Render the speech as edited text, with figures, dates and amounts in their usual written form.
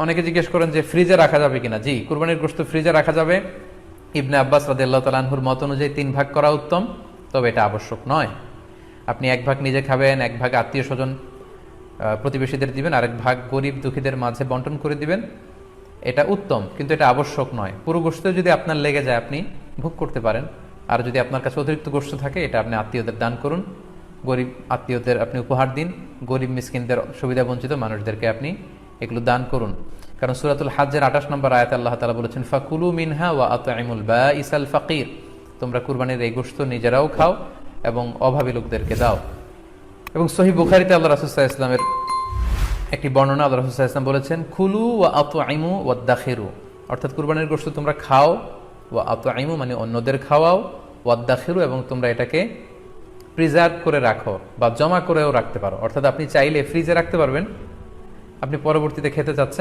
অনেকে জিজ্ঞেস করেন যে ফ্রিজে রাখা যাবে কিনা। জি, কুরবানির গোশত ফ্রিজে রাখা যাবে। ইবনে আব্বাস রাদিয়াল্লাহু তাআলা আনহুর মত অনুযায়ী 3 ভাগ করা উত্তম, তবে এটা আবশ্যক নয়। আপনি 1 ভাগ নিজে খাবেন, 1 ভাগ আত্মীয় স্বজন প্রতিবেশীদের দিবেন, আরেক ভাগ গরিব দুঃখীদের মাঝে বন্টন করে দিবেন, এটা উত্তম, কিন্তু এটা আবশ্যক নয়। পুরো গোশত যদি আপনার লেগে যায় আপনি ভোগ করতে পারেন, আর যদি আপনার কাছে অতিরিক্ত গোশত থাকে এটা আপনি আত্মীয়দের দান করুন, গরিব আত্মীয়দের আপনি উপহার দিন, গরিব মিসকিনদের সুবিধা বঞ্চিত মানুষদেরকে আপনি এগুলো দান করুন। কারণ সূরাতুল হজ্জের 28 নম্বর আয়াতে আল্লাহ তাআলা বলেছেন ফাকুলু মিনহা ওয়া আত'ইমুল বাঈসাল ফাকির, তোমরা কুরবানির এই গোশত নিজেরাও খাও এবং অভাবী লোকদেরকে দাও। এবং সহিহ বুখারীতে আল্লাহ রাসূল সাল্লাল্লাহু আলাইহি ওয়াসাল্লামের একটি বর্ণনা, আল্লাহ রাসূল সাল্লাল্লাহু আলাইহি ওয়াসাল্লাম বলেছেন কুলু ওয়া আত'ইমু ওয়াদাখিরু, অর্থাৎ কুরবানির গোশত তোমরা খাও, ওয়া আত'ইমু মানে অন্যদের খাওয়াও, ওয়াদাখিরু এবং তোমরা এটাকে প্রিজার্ভ করে রাখো বা জমা করেও রাখতে পারো। অর্থাৎ আপনি চাইলে ফ্রিজে রাখতে পারবেন, আপনি পরবর্তীতে খেতে চাচ্ছেন